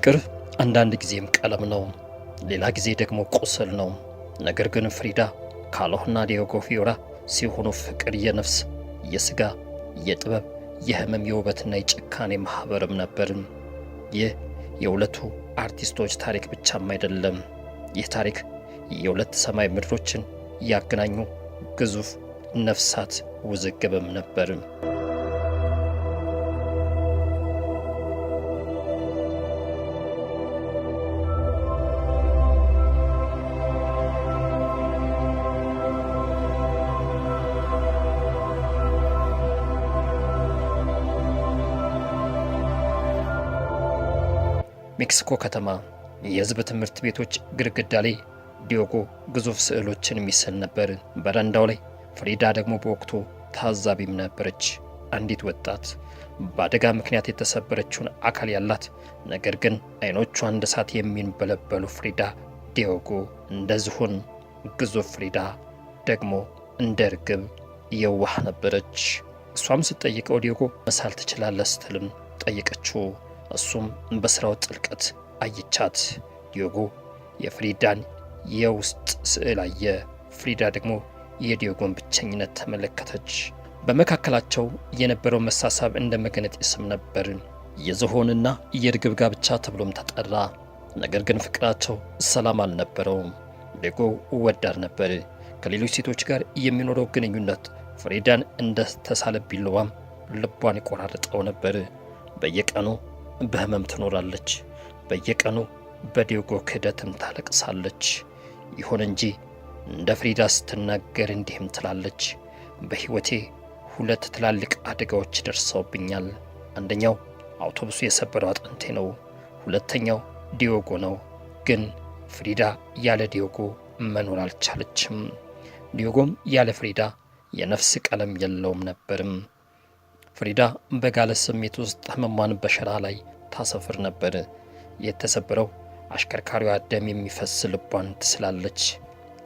ፍቅር አንዳንድ ጊዜም ቀለም ነው፣ ሌላ ጊዜ ደግሞ ቁስል ነው። ነገር ግን ፍሪዳ ካሎና ዲዮጎ ፊዮራ ሲሆኑ ፍቅር የነፍስ፣ የሥጋ፣ የጥበብ፣ የህመም፣ የውበትና የጭካኔ ማኅበርም ነበርም። ይህ የሁለቱ አርቲስቶች ታሪክ ብቻም አይደለም። ይህ ታሪክ የሁለት ሰማይ ምድሮችን ያገናኙ ግዙፍ ነፍሳት ውዝግብም ነበርም። ሜክሲኮ ከተማ የህዝብ ትምህርት ቤቶች ግድግዳ ላይ ዲዮጎ ግዙፍ ስዕሎችን የሚስል ነበር። በረንዳው ላይ ፍሪዳ ደግሞ በወቅቱ ታዛቢም ነበረች። አንዲት ወጣት በአደጋ ምክንያት የተሰበረችውን አካል ያላት፣ ነገር ግን አይኖቿ እንደ እሳት የሚንበለበሉ ፍሪዳ፣ ዲዮጎ እንደ ዝሆን ግዙፍ፣ ፍሪዳ ደግሞ እንደ ርግብ የዋህ ነበረች። እሷም ስትጠይቀው ዲዮጎ መሳል ትችላለህ ስትልም ጠየቀችው። እሱም በስራው ጥልቀት አየቻት። ዲዮጎ የፍሪዳን የውስጥ ስዕል አየ። ፍሪዳ ደግሞ የዲዮጎን ብቸኝነት ተመለከተች። በመካከላቸው የነበረው መሳሳብ እንደ መገነጢስም ነበር። የዝሆንና የርግብ ጋብቻ ተብሎም ተጠራ። ነገር ግን ፍቅራቸው ሰላም አልነበረውም። ዲዮጎ ወዳድ ነበር። ከሌሎች ሴቶች ጋር የሚኖረው ግንኙነት ፍሪዳን እንደ ተሳለ ቢላዋም ልቧን ይቆራርጠው ነበር። በየቀኑ በህመም ትኖራለች። በየቀኑ በዲዮጎ ክህደትም ታለቅሳለች። ይሁን እንጂ እንደ ፍሪዳ ስትናገር እንዲህም ትላለች። በሕይወቴ ሁለት ትላልቅ አደጋዎች ደርሰውብኛል። አንደኛው አውቶቡሱ የሰበረው አጥንቴ ነው። ሁለተኛው ዲዮጎ ነው። ግን ፍሪዳ ያለ ዲዮጎ መኖር አልቻለችም። ዲዮጎም ያለ ፍሪዳ የነፍስ ቀለም የለውም ነበርም። ፍሪዳ በጋለ ስሜት ውስጥ ህመሟን በሸራ ላይ ታሰፍር ነበር። የተሰበረው አሽከርካሪዋ ደም የሚፈስ ልቧን ትስላለች።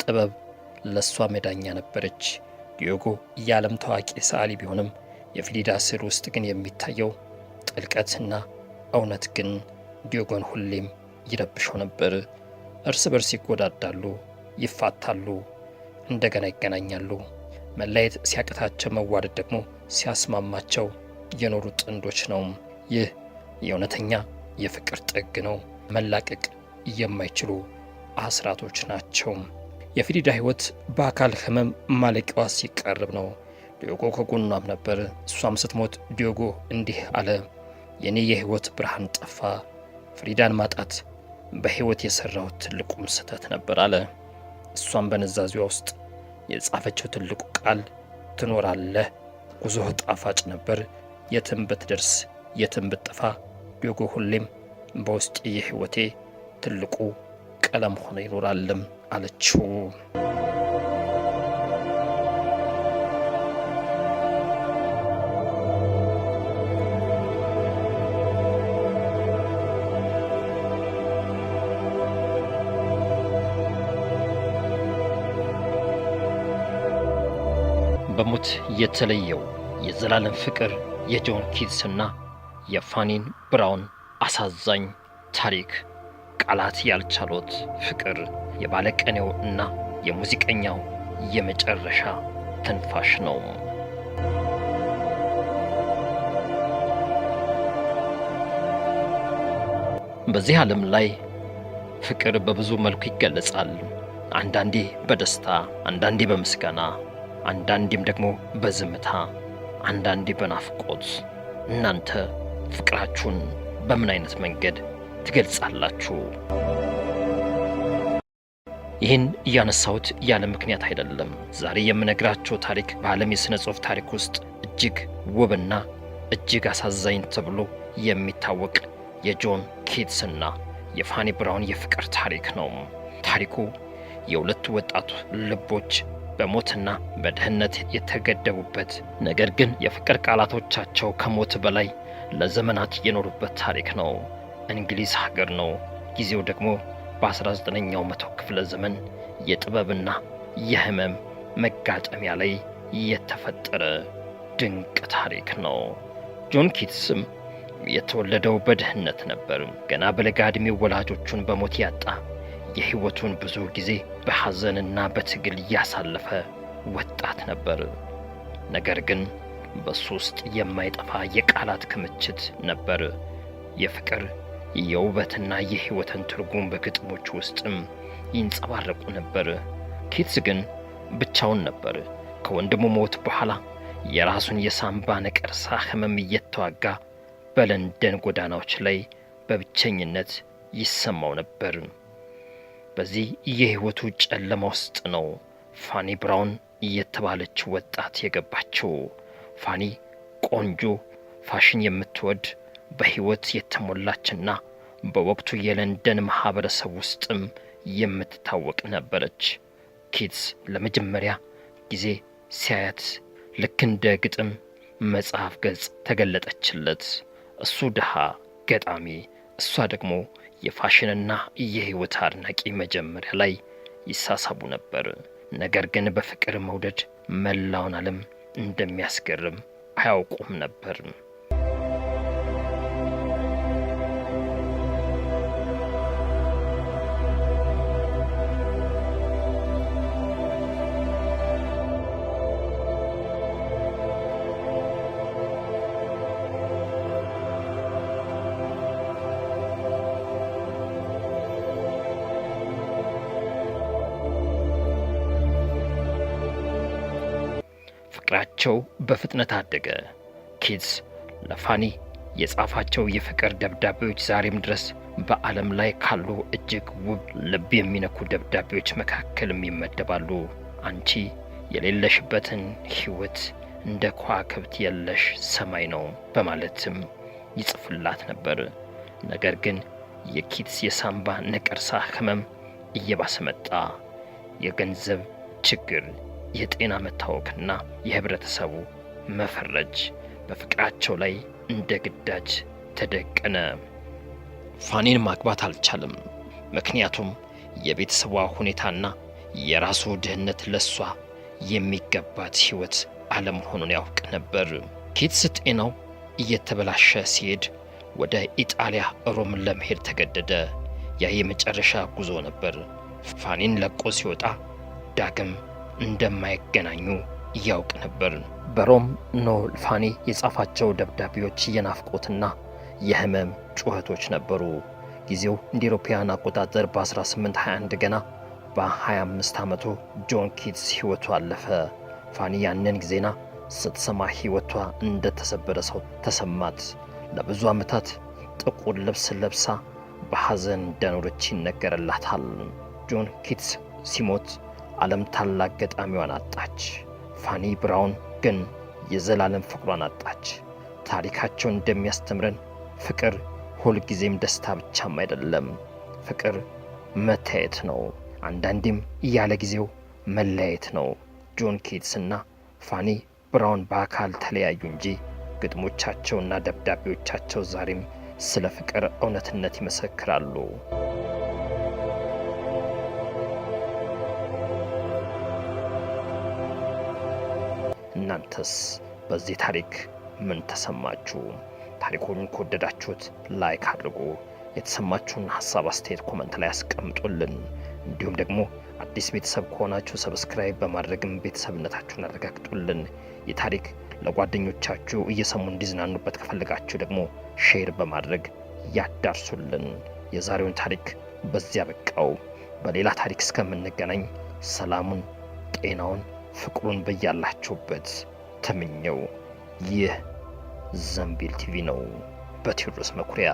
ጥበብ ለሷ መዳኛ ነበረች። ዲዮጎ የዓለም ታዋቂ ሰዓሊ ቢሆንም የፍሪዳ ስዕል ውስጥ ግን የሚታየው ጥልቀትና እውነት ግን ዲዮጎን ሁሌም ይረብሸው ነበር። እርስ በርስ ይጎዳዳሉ፣ ይፋታሉ፣ እንደገና ይገናኛሉ። መለየት ሲያቅታቸው መዋደድ ደግሞ ሲያስማማቸው የኖሩ ጥንዶች ነው። ይህ የእውነተኛ የፍቅር ጥግ ነው። መላቀቅ የማይችሉ አስራቶች ናቸው። የፍሪዳ ሕይወት በአካል ህመም ማለቂያዋ ሲቀርብ ነው። ዲዮጎ ከጎኗም ነበር። እሷም ስትሞት ዲዮጎ እንዲህ አለ፣ የኔ የሕይወት ብርሃን ጠፋ። ፍሪዳን ማጣት በሕይወት የሠራሁት ትልቁም ስህተት ነበር አለ። እሷም በንዛዜዋ ውስጥ የጻፈችው ትልቁ ቃል ትኖራለህ፣ ጉዞህ ጣፋጭ ነበር፣ የትም ብትደርስ የትም ብትጠፋ ዲዮጎ ሁሌም በውስጥ የሕይወቴ ትልቁ ቀለም ሆኖ ይኖራልም አለችው። በሞት የተለየው የዘላለም ፍቅር የጆን ኪትስና የፋኒን ብራውን አሳዛኝ ታሪክ፣ ቃላት ያልቻሉት ፍቅር፣ የባለቀኔው እና የሙዚቀኛው የመጨረሻ ትንፋሽ ነው። በዚህ ዓለም ላይ ፍቅር በብዙ መልኩ ይገለጻል። አንዳንዴ በደስታ፣ አንዳንዴ በምስጋና፣ አንዳንዴም ደግሞ በዝምታ፣ አንዳንዴ በናፍቆት። እናንተ ፍቅራችሁን በምን አይነት መንገድ ትገልጻላችሁ? ይህን እያነሳሁት ያለ ምክንያት አይደለም። ዛሬ የምነግራቸው ታሪክ በዓለም የሥነ ጽሑፍ ታሪክ ውስጥ እጅግ ውብና እጅግ አሳዛኝ ተብሎ የሚታወቅ የጆን ኪትስና የፋኒ ብራውን የፍቅር ታሪክ ነው። ታሪኩ የሁለቱ ወጣቱ ልቦች በሞትና በድህነት የተገደቡበት፣ ነገር ግን የፍቅር ቃላቶቻቸው ከሞት በላይ ለዘመናት የኖሩበት ታሪክ ነው። እንግሊዝ ሀገር ነው። ጊዜው ደግሞ በ19ኛው መቶ ክፍለ ዘመን የጥበብና የህመም መጋጠሚያ ላይ የተፈጠረ ድንቅ ታሪክ ነው። ጆን ኪትስም የተወለደው በድህነት ነበር። ገና በለጋ ዕድሜው ወላጆቹን በሞት ያጣ፣ የሕይወቱን ብዙ ጊዜ በሐዘንና በትግል ያሳለፈ ወጣት ነበር። ነገር ግን በሱ ውስጥ የማይጠፋ የቃላት ክምችት ነበር። የፍቅር፣ የውበትና የሕይወትን ትርጉም በግጥሞች ውስጥም ይንጸባረቁ ነበር። ኪትስ ግን ብቻውን ነበር። ከወንድሙ ሞት በኋላ የራሱን የሳምባ ነቀርሳ ህመም እየተዋጋ በለንደን ጎዳናዎች ላይ በብቸኝነት ይሰማው ነበር። በዚህ የሕይወቱ ጨለማ ውስጥ ነው ፋኒ ብራውን የተባለች ወጣት የገባችው። ፋኒ ቆንጆ፣ ፋሽን የምትወድ፣ በሕይወት የተሞላችና በወቅቱ የለንደን ማህበረሰብ ውስጥም የምትታወቅ ነበረች። ኪትስ ለመጀመሪያ ጊዜ ሲያያት ልክ እንደ ግጥም መጽሐፍ ገጽ ተገለጠችለት። እሱ ድሃ ገጣሚ፣ እሷ ደግሞ የፋሽንና የሕይወት አድናቂ መጀመሪያ ላይ ይሳሳቡ ነበር። ነገር ግን በፍቅር መውደድ መላውን ዓለም እንደሚያስገርም አያውቁም ነበር። ፍቅራቸው በፍጥነት አደገ። ኪትስ ለፋኒ የጻፋቸው የፍቅር ደብዳቤዎች ዛሬም ድረስ በዓለም ላይ ካሉ እጅግ ውብ ልብ የሚነኩ ደብዳቤዎች መካከልም ይመደባሉ። አንቺ የሌለሽበትን ሕይወት እንደ ከዋክብት የለሽ ሰማይ ነው በማለትም ይጽፍላት ነበር። ነገር ግን የኪትስ የሳምባ ነቀርሳ ህመም እየባሰ መጣ። የገንዘብ ችግር፣ የጤና መታወክና የህብረተሰቡ መፈረጅ በፍቅራቸው ላይ እንደ ግዳጅ ተደቀነ። ፋኒን ማግባት አልቻለም። ምክንያቱም የቤተሰቧ ሁኔታና የራሱ ድህነት ለሷ የሚገባት ሕይወት አለመሆኑን ያውቅ ነበር። ኪትስ ጤናው እየተበላሸ ሲሄድ ወደ ኢጣሊያ ሮም ለመሄድ ተገደደ። ያ የመጨረሻ ጉዞ ነበር። ፋኒን ለቆ ሲወጣ ዳግም እንደማይገናኙ ያውቅ ነበር። በሮም ነው ፋኒ የጻፋቸው ደብዳቤዎች የናፍቆትና የህመም ጩኸቶች ነበሩ። ጊዜው እንደ አውሮፓውያን አቆጣጠር በ1821 ገና በ25 ዓመቱ ጆን ኪትስ ሕይወቱ አለፈ። ፋኒ ያንን ጊዜና ስትሰማ ሕይወቷ እንደተሰበረ ሰው ተሰማት። ለብዙ ዓመታት ጥቁር ልብስ ለብሳ በሐዘን እንደኖረች ይነገርላታል። ጆን ኪትስ ሲሞት ዓለም ታላቅ ገጣሚዋን አጣች። ፋኒ ብራውን ግን የዘላለም ፍቅሯን አጣች። ታሪካቸው እንደሚያስተምረን ፍቅር ሁልጊዜም ደስታ ብቻም አይደለም። ፍቅር መታየት ነው፣ አንዳንዴም ያለ ጊዜው መለያየት ነው። ጆን ኪትስ እና ፋኒ ብራውን በአካል ተለያዩ እንጂ ግጥሞቻቸውና ደብዳቤዎቻቸው ዛሬም ስለ ፍቅር እውነትነት ይመሰክራሉ። እናንተስ በዚህ ታሪክ ምን ተሰማችሁ? ታሪኩን ከወደዳችሁት ላይክ አድርጉ። የተሰማችሁን ሐሳብ አስተያየት ኮመንት ላይ አስቀምጡልን። እንዲሁም ደግሞ አዲስ ቤተሰብ ከሆናችሁ ሰብስክራይብ በማድረግም ቤተሰብነታችሁን አረጋግጡልን። የታሪክ ለጓደኞቻችሁ እየሰሙ እንዲዝናኑበት ከፈለጋችሁ ደግሞ ሼር በማድረግ ያዳርሱልን። የዛሬውን ታሪክ በዚያ በቃው። በሌላ ታሪክ እስከምንገናኝ ሰላሙን፣ ጤናውን፣ ፍቅሩን በያላችሁበት ተመኘው። ይህ ዘንቢል ቲቪ ነው። በቴዎድሮስ መኩሪያ